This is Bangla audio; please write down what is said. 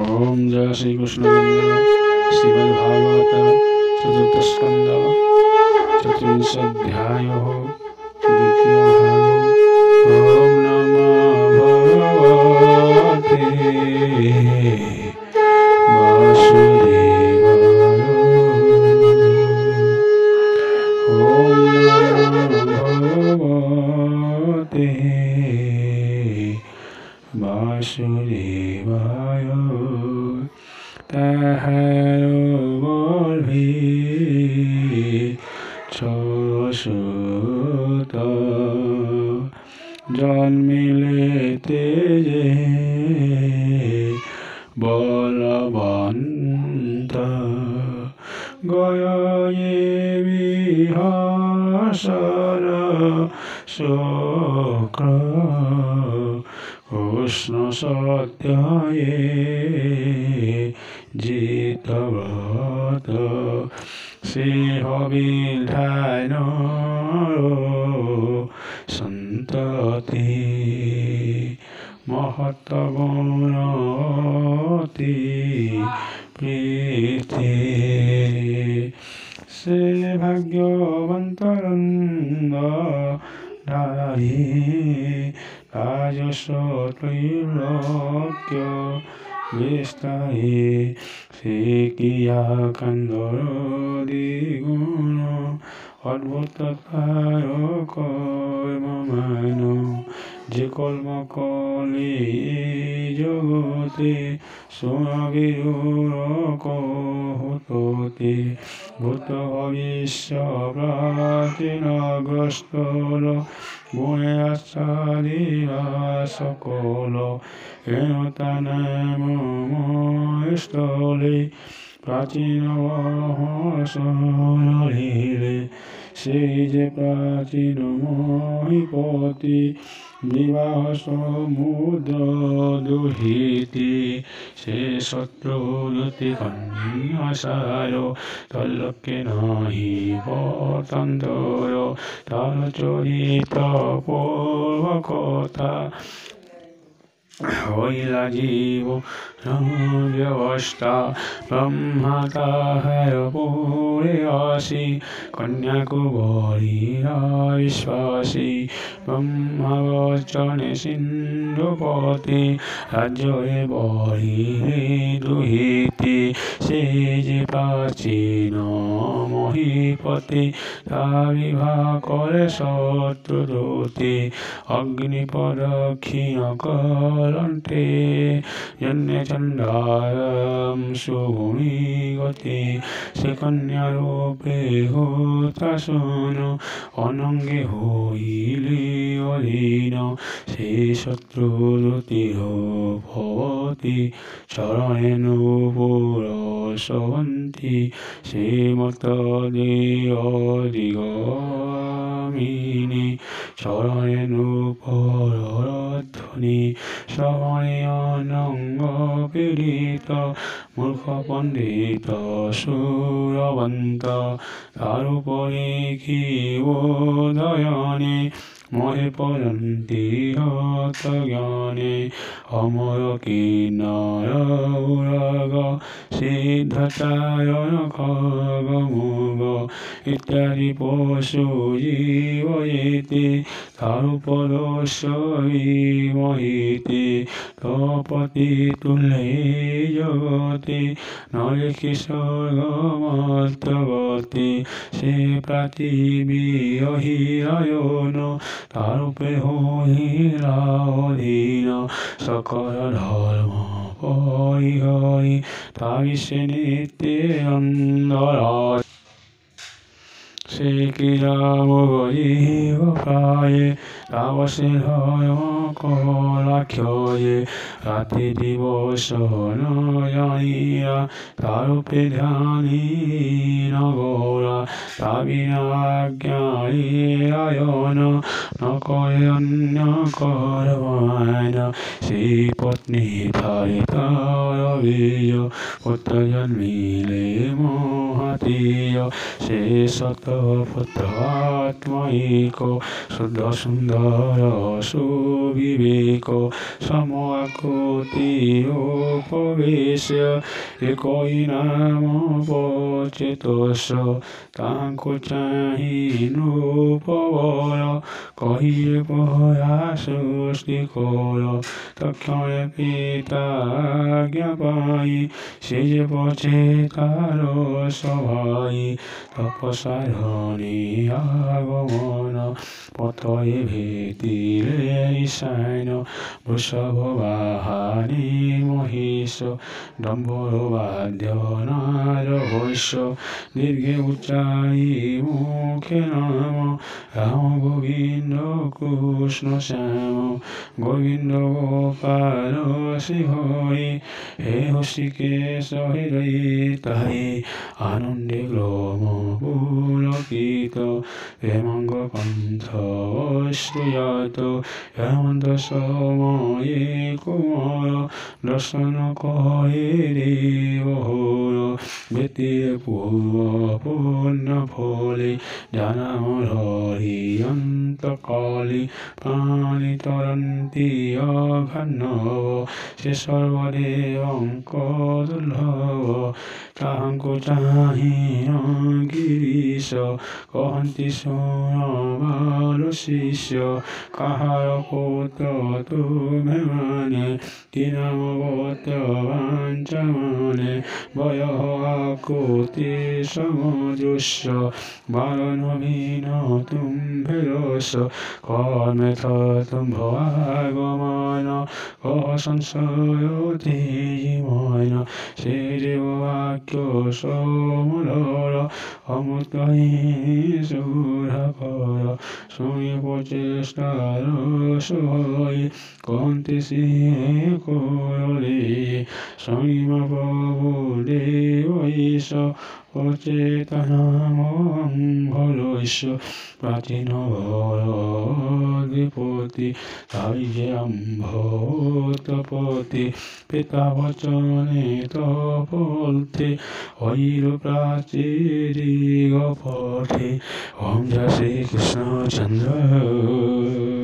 ओम जय श्री कृष्ण श्रीमद्भागवत चतुर्थ स्कंद चतुर्विंशोऽध्याय द्वितीय भाग। ओम नमः भगवते वासुदेवाय। ओम नमः भगवते वासुदेवाय। তাহার গর্ভে ছয়সুত জন্মিলে তেজে বলবন্ত গয়ে বিহাসর শুক্র উষ্ণ সত্যায়ে জিতব্রত সিংহ বিধান সন্ততি মহৎ গুণতি প্রীতি সে ভাগ্যবন্তরন্দ নারী রাজস্ব ত্রৈলোক্য বিস্তারে সে কিয়া কান্দর দ্বিগুণ অদ্ভুত কারক মান যে কর্ম কলে জগতে সোনাগিরুরক হততে ভূত ভবিষ্য প্রাচীনগ্রস্তর গুণে আচ্ছাদিরা সকল স্থলে প্রাচীন সরিলে সেই যে প্রাচীন মহিপতি বিবাহ সমুদ্র দুহিতি সে শত্রুতি কন্যাসার তল্লকে নাহি পতন্তর তার চরিত পূর্ব কথা হইলা জীব ব্যবস্থা ব্রহ্মা তাহার পুরে আসি কন্যাকুবরীরা বিশ্বাসী ব্রহ্মা বচনে সিন্ধুপতি রাজ্যে বরিরে দুহিতি সে যে প্রাচীন মহিপতি তা বিবাহ করে শত্রুদূতি অগ্নি প্রদক্ষিণ কলন্তে জন্যে চণ্ডালম সুগুণী গতি সে কন্যারূপে হোতাসন অনঙ্গে হইলে অধীন সে শত্রুদূতির ভবতি চরণে নূপুরসবন্তি সে মত দিগমিনী চরণে নূপুরধ্বনি শ্রবণে অনঙ্গ পীড়িত মূর্খ পণ্ডিত সুরবন্ত তার উপরে কি বোধয়নে মোহে পরন্তি হত জ্ঞানে অমর কিন্নর উরগ সিদ্ধচারণ খগ মুগ ইত্যাদি পশু জীব ইতি তার উপদস্য মহিতি তপতি তুলে জগতে নরেখি স্বর্গমর্তগতি সে পৃথিবী অহিরায়ন তার উপরে হইলা অধীন সকল ধর্ম পরিহরি তারি সে নিত্যে অন্দর সে কি রাম গজীব প্রায়ে তাবসে কলাক্ষয়ে রাতি দিবস নয়নিয়া তারূপে ধ্যানী নগরা তাবিনাজ্ঞায়ী আয়ন নকরে অন্য করবান সেই পত্নী ভাই তার বীজ পুত্র জন্মিলে মহাতীয় সে শত পুত্র আত্মৈক শুদ্ধ সুন্দর নিরন্তর সুবিবেক সমআকুতি উপবেশ একই নাম পচেতস ତାଙ୍କୁ ଚାହିଁ ନୃପବର କହିଲେ ପରା ସୃଷ୍ଟି କର ତକ୍ଷଣେ ପିତା ଆଜ୍ଞା ପାଇ ସେ ଯେ ପଛେ ତାର ସଭାଇ ତପସାରଣୀ আগমন পথয়ে ভেদিলে ঈশান বৃষভ বাহানি মহিষ ডম্বর বাদ্য নার বৈশ্য দীর্ঘে উচ্চাই মুখে নাম রাম গোবিন্দ কৃষ্ণ শ্যাম গোবিন্দ গোপাল শ্রীহরি হে হৃষিকেশ হৃদয় তাই আনন্দে গ্লোম পুলকিত হেমঙ্গ পন্থ শ্রুয়াত হেমন্ত সময়ে কুমার দর্শন করে দেবহর ব্যতীয় পূর্ব পূর্ণ ফলে জানামর হরিয়ন্তকালী প্রাণী তরন্তি অঘান্নব সে সর্বদেবঙ্ক দুর্লভ তাহাଙ୍କୁ ଚାହିଁ ଗିରୀଶ କହନ୍ତି ଶୁଣ ଶିଷ୍ୟ କାହାର ପୁତ୍ର ତୁମେମାନେ କି ନାମ ବର୍ତ୍ତବାଞ୍ଚମାନେ ବୟ ଆକୁତି ସମଦୃଶ୍ୟ ବାରଣ ବିନ ତୁମ୍ଭେ ଦୋଷ কর্মেথ তুম্ভ আগমন কহ সংশয় তেজিমন সে দেব বাক্য সমুদর অমৃতহী সুরকর শুনি প্রচেষ্টার সহই কন্তি সিংহে করলে সংযম প্রভু দেব ঈশ অচেতনামঙ্গলৈশ প্রাচীন ভরদ্বিপতি তাই যে আম্ভতপতি পিতা বচনে তপলতে অইর প্রাচীরি গপথে ওম জয় শ্রীকৃষ্ণ চন্দ্র